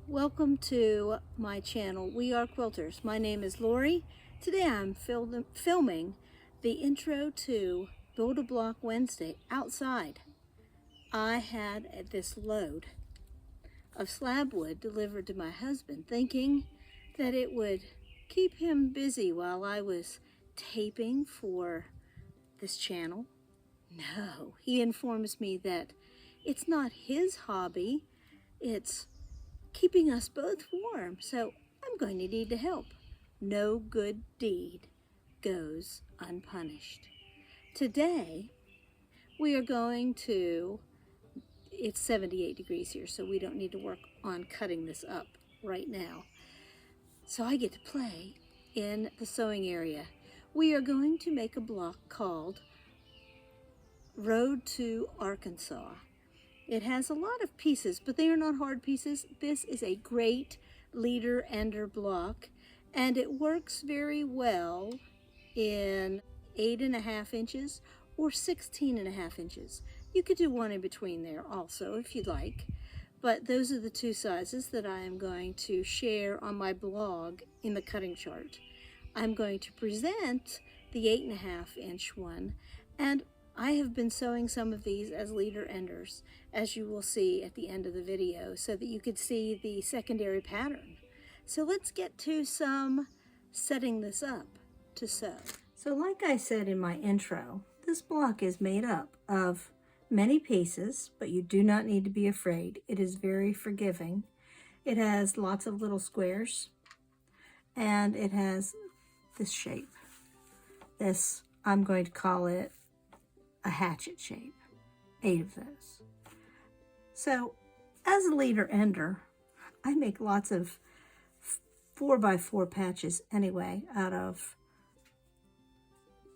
welcome to my channel. We are quilters. My name is Lorrie. Today I'm filming the intro to Build a Block Wednesday outside. I had this load of slab wood delivered to my husband, thinking that it would keep him busy while I was taping for this channel. No, he informs me that it's not his hobby, it's keeping us both warm, so I'm going to need to help. No good deed goes unpunished. Today, we are going to, it's 78 degrees here, so we don't need to work on cutting this up right now. So I get to play in the sewing area. We are going to make a block called Road to Arkansas. It has a lot of pieces, but they are not hard pieces. This is a great leader ender block, and it works very well in 8.5 inches or 16.5 inches. You could do one in between there also if you'd like, but those are the two sizes that I am going to share on my blog in the cutting chart. I'm going to present the 8.5 inch one, and I have been sewing some of these as leader enders, as you will see at the end of the video, so that you could see the secondary pattern. So let's get to some setting this up to sew. So like I said in my intro, this block is made up of many pieces, but you do not need to be afraid. It is very forgiving. It has lots of little squares, and it has this shape. This, I'm going to call it a hatchet shape, 8 of those. So as a leader ender, I make lots of 4x4 patches anyway out of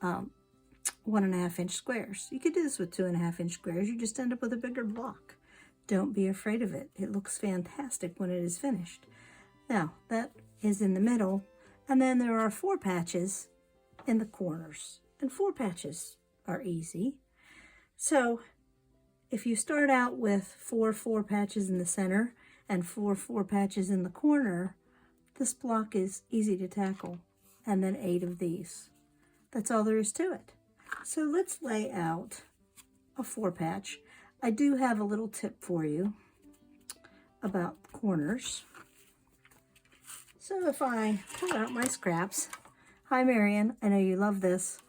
1.5 inch squares. You could do this with 2.5 inch squares. You just end up with a bigger block. Don't be afraid of it. It looks fantastic when it is finished. Now that is in the middle, and then there are 4 patches in the corners, and 4 patches are easy. So if you start out with 4 patches in the center and 4 patches in the corner, this block is easy to tackle, and then 8 of these. That's all there is to it. So let's lay out a 4 patch. I do have a little tip for you about corners. So if I pull out my scraps, hi Marion, I know you love this.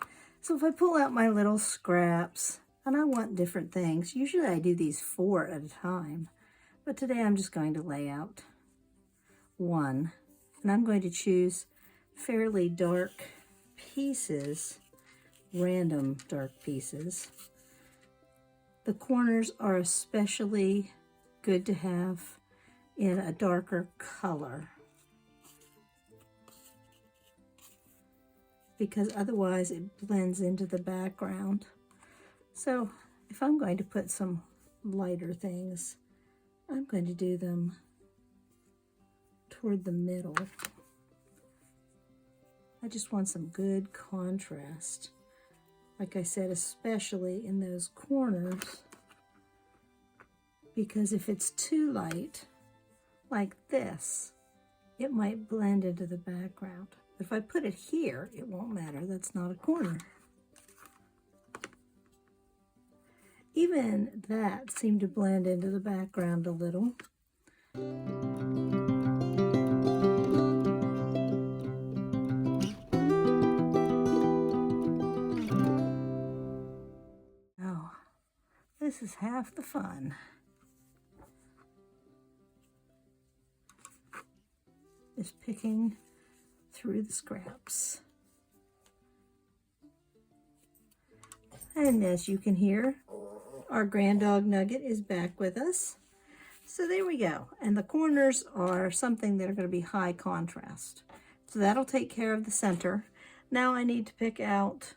So if I pull out my little scraps, and I want different things, usually I do these 4 at a time, but today I'm just going to lay out 1, and I'm going to choose fairly dark pieces, random dark pieces. The corners are especially good to have in a darker color, because otherwise it blends into the background. So if I'm going to put some lighter things, I'm going to do them toward the middle. I just want some good contrast. Like I said, especially in those corners, because if it's too light, like this, it might blend into the background. If I put it here, it won't matter. That's not a corner. Even that seemed to blend into the background a little. Oh, this is half the fun. Is picking through the scraps. And as you can hear, our grand dog Nugget is back with us. So there we go. And the corners are something that are going to be high contrast. So that'll take care of the center. Now I need to pick out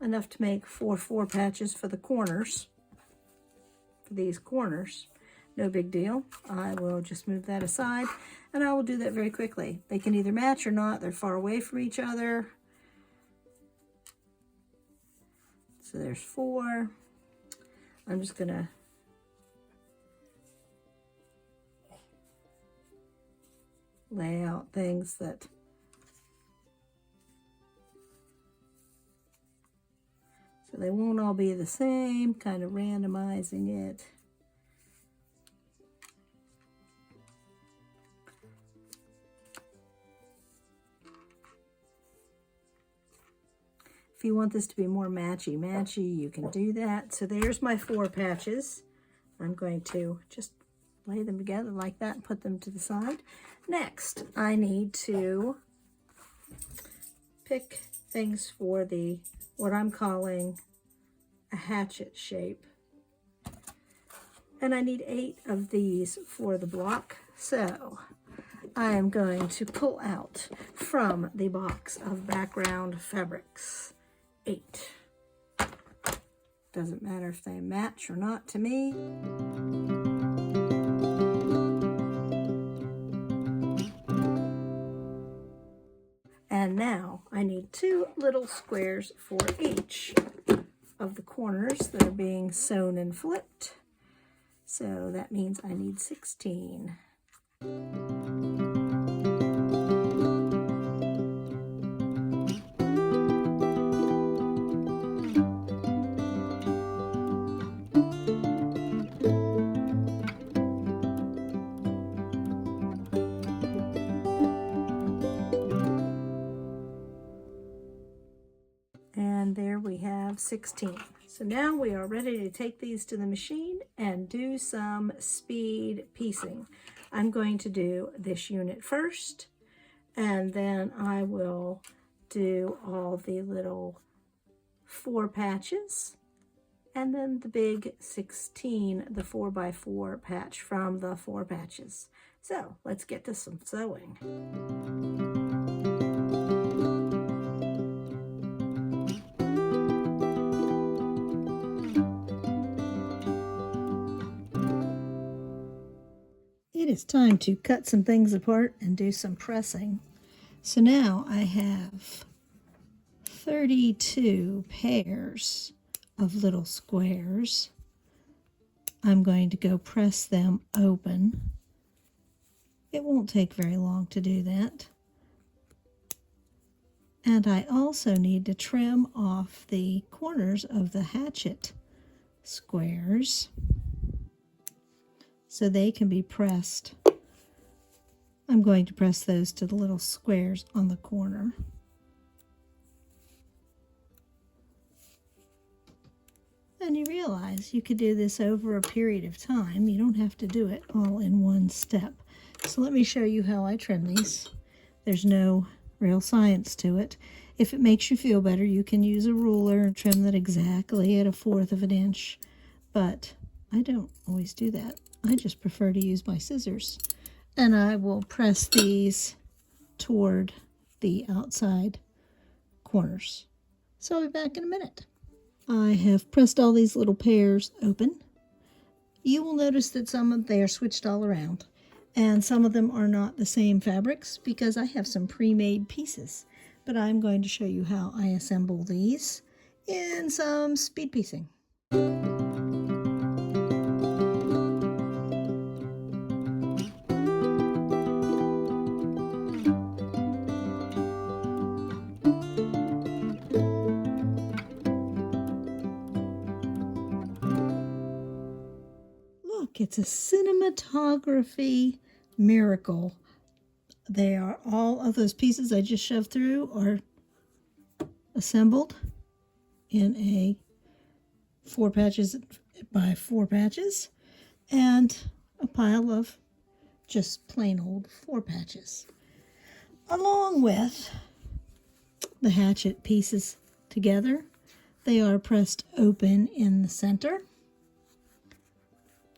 enough to make 4 patches for the corners. For these corners. No big deal. I will just move that aside, and I will do that very quickly. They can either match or not. They're far away from each other. So there's 4. I'm just gonna lay out things that so they won't all be the same, kind of randomizing it. If you want this to be more matchy-matchy, you can do that. So there's my 4 patches. I'm going to just lay them together like that and put them to the side. Next, I need to pick things for the, what I'm calling a hatchet shape. And I need 8 of these for the block. So I am going to pull out from the box of background fabrics 8. Doesn't matter if they match or not to me. And now I need 2 little squares for each of the corners that are being sewn and flipped. So that means I need 16. And there we have 16. So now we are ready to take these to the machine and do some speed piecing. I'm going to do this unit first, and then I will do all the little 4 patches, and then the big 16, the 4x4 patch from the 4 patches. So let's get to some sewing. It is time to cut some things apart and do some pressing. So now I have 32 pairs of little squares. I'm going to go press them open. It won't take very long to do that. And I also need to trim off the corners of the hatchet squares so they can be pressed. I'm going to press those to the little squares on the corner. And you realize you could do this over a period of time. You don't have to do it all in one step. So let me show you how I trim these. There's no real science to it. If it makes you feel better, you can use a ruler and trim that exactly at 1/4 of an inch. But I don't always do that. I just prefer to use my scissors. And I will press these toward the outside corners. So I'll be back in a minute. I have pressed all these little pairs open. You will notice that some of them are switched all around, and some of them are not the same fabrics because I have some pre-made pieces. But I'm going to show you how I assemble these in some speed piecing. Look, it's a cinematography miracle. They are all of those pieces I just shoved through are assembled in a 4 patches by 4 patches and a pile of just plain old 4 patches, along with the hatchet pieces together. They are pressed open in the center.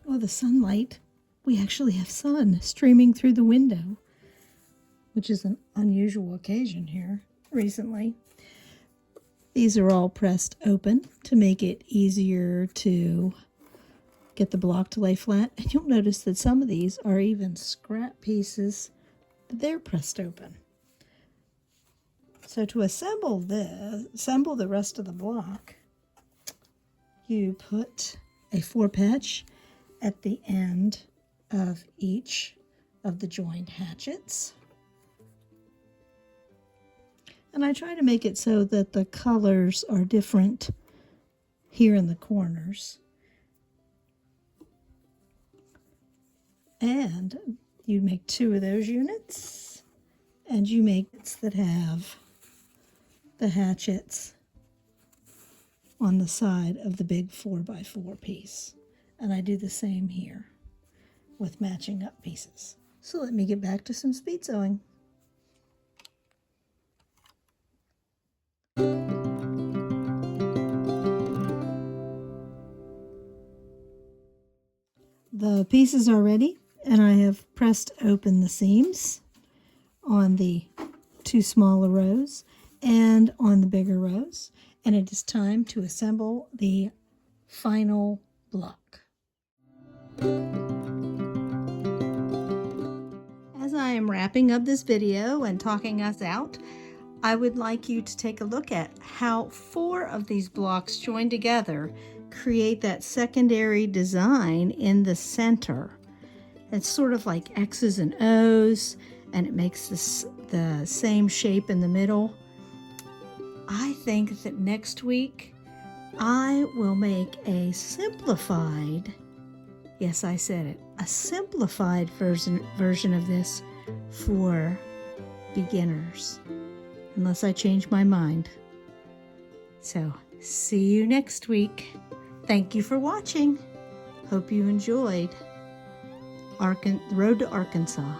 Oh, the sunlight. We actually have sun streaming through the window, which is an unusual occasion here recently. These are all pressed open to make it easier to get the block to lay flat. And you'll notice that some of these are even scrap pieces. They're pressed open. So to assemble the rest of the block, you put a 4 patch at the end of each of the joined hatchets. And I try to make it so that the colors are different here in the corners. And you make 2 of those units, and you make that have the hatchets on the side of the big 4x4 piece. And I do the same here with matching up pieces. So let me get back to some speed sewing. The pieces are ready, and I have pressed open the seams on the 2 smaller rows and on the bigger rows, and it is time to assemble the final block. As I am wrapping up this video and talking us out, I would like you to take a look at how 4 of these blocks joined together create that secondary design in the center. It's sort of like X's and O's, and it makes the same shape in the middle. I think that next week I will make a simplified, yes, I said it, a simplified version of this for beginners, unless I change my mind. So, see you next week. Thank you for watching. Hope you enjoyed the Road to Arkansas.